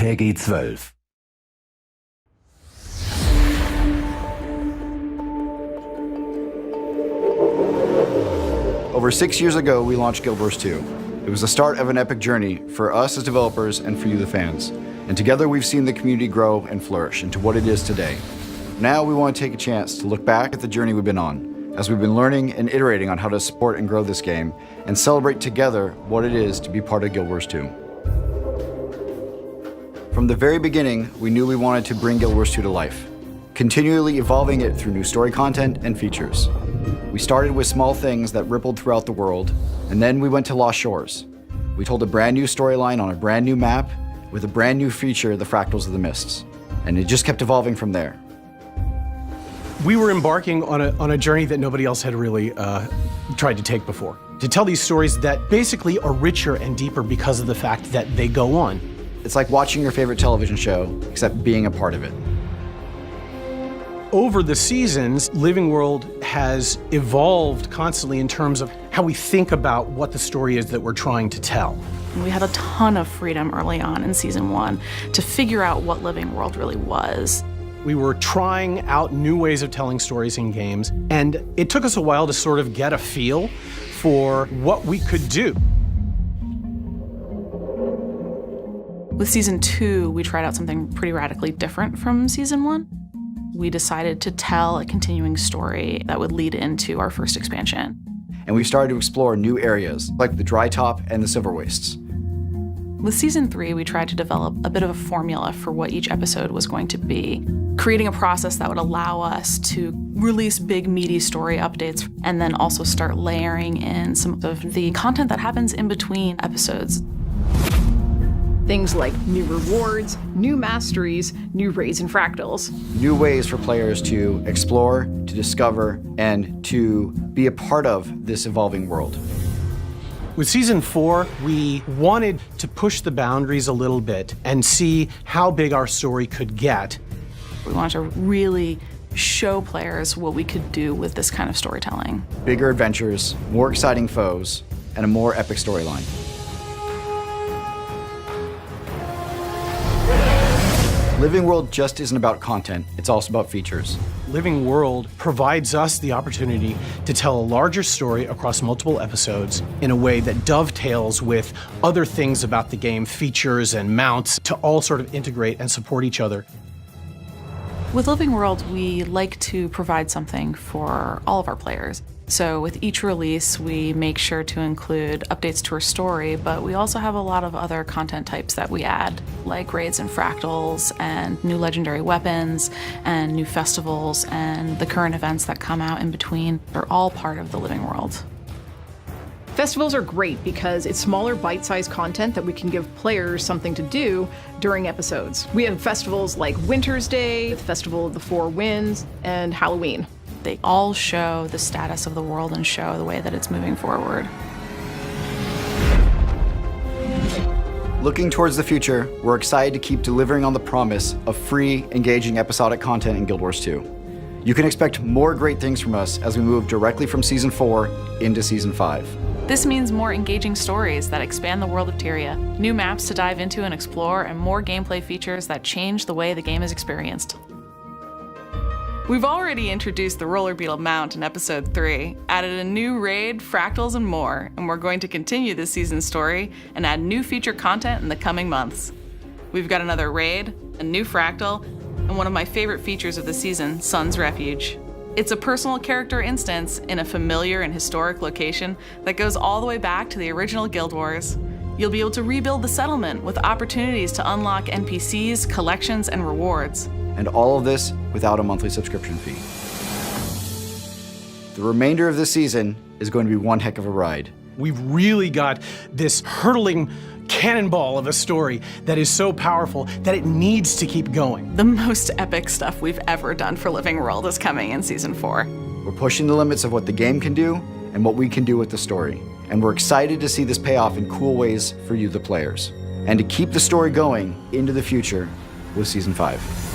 PG-12. Over 6 years ago, we launched Guild Wars 2. It was the start of an epic journey for us as developers and for you, the fans. And together we've seen the community grow and flourish into what it is today. Now we want to take a chance to look back at the journey we've been on, as we've been learning and iterating on how to support and grow this game, and celebrate together what it is to be part of Guild Wars 2. From the very beginning, we knew we wanted to bring Guild Wars 2 to life, continually evolving it through new story content and features. We started with small things that rippled throughout the world, and then we went to Lost Shores. We told a brand new storyline on a brand new map with a brand new feature, the Fractals of the Mists. And it just kept evolving from there. We were embarking on a journey that nobody else had really tried to take before. To tell these stories that basically are richer and deeper because of the fact that they go on. It's like watching your favorite television show, except being a part of it. Over the seasons, Living World has evolved constantly in terms of how we think about what the story is that we're trying to tell. We had a ton of freedom early on in season 1 to figure out what Living World really was. We were trying out new ways of telling stories in games, and it took us a while to sort of get a feel for what we could do. With season 2, we tried out something pretty radically different from season 1. We decided to tell a continuing story that would lead into our first expansion. And we started to explore new areas, like the Dry Top and the Silver Wastes. With season 3, we tried to develop a bit of a formula for what each episode was going to be, creating a process that would allow us to release big, meaty story updates, and then also start layering in some of the content that happens in between episodes. Things like new rewards, new masteries, new raids and fractals. New ways for players to explore, to discover, and to be a part of this evolving world. With season 4, we wanted to push the boundaries a little bit and see how big our story could get. We wanted to really show players what we could do with this kind of storytelling. Bigger adventures, more exciting foes, and a more epic storyline. Living World just isn't about content, it's also about features. Living World provides us the opportunity to tell a larger story across multiple episodes in a way that dovetails with other things about the game, features and mounts, to all sort of integrate and support each other. With Living World, we like to provide something for all of our players. So with each release, we make sure to include updates to our story, but we also have a lot of other content types that we add, like raids and fractals, and new legendary weapons, and new festivals, and the current events that come out in between. They're all part of the Living World. Festivals are great because it's smaller bite-sized content that we can give players something to do during episodes. We have festivals like Winter's Day, the Festival of the Four Winds, and Halloween. They all show the status of the world and show the way that it's moving forward. Looking towards the future, we're excited to keep delivering on the promise of free, engaging episodic content in Guild Wars 2. You can expect more great things from us as we move directly from Season 4 into Season 5. This means more engaging stories that expand the world of Tyria, new maps to dive into and explore, and more gameplay features that change the way the game is experienced. We've already introduced the Roller Beetle mount in Episode 3, added a new raid, fractals, and more, and we're going to continue this season's story and add new feature content in the coming months. We've got another raid, a new fractal, and one of my favorite features of the season, Sun's Refuge. It's a personal character instance in a familiar and historic location that goes all the way back to the original Guild Wars. You'll be able to rebuild the settlement with opportunities to unlock NPCs, collections, and rewards. And all of this without a monthly subscription fee. The remainder of this season is going to be one heck of a ride. We've really got this hurtling cannonball of a story that is so powerful that it needs to keep going. The most epic stuff we've ever done for Living World is coming in Season 4. We're pushing the limits of what the game can do and what we can do with the story. And we're excited to see this pay off in cool ways for you, the players. And to keep the story going into the future with Season 5.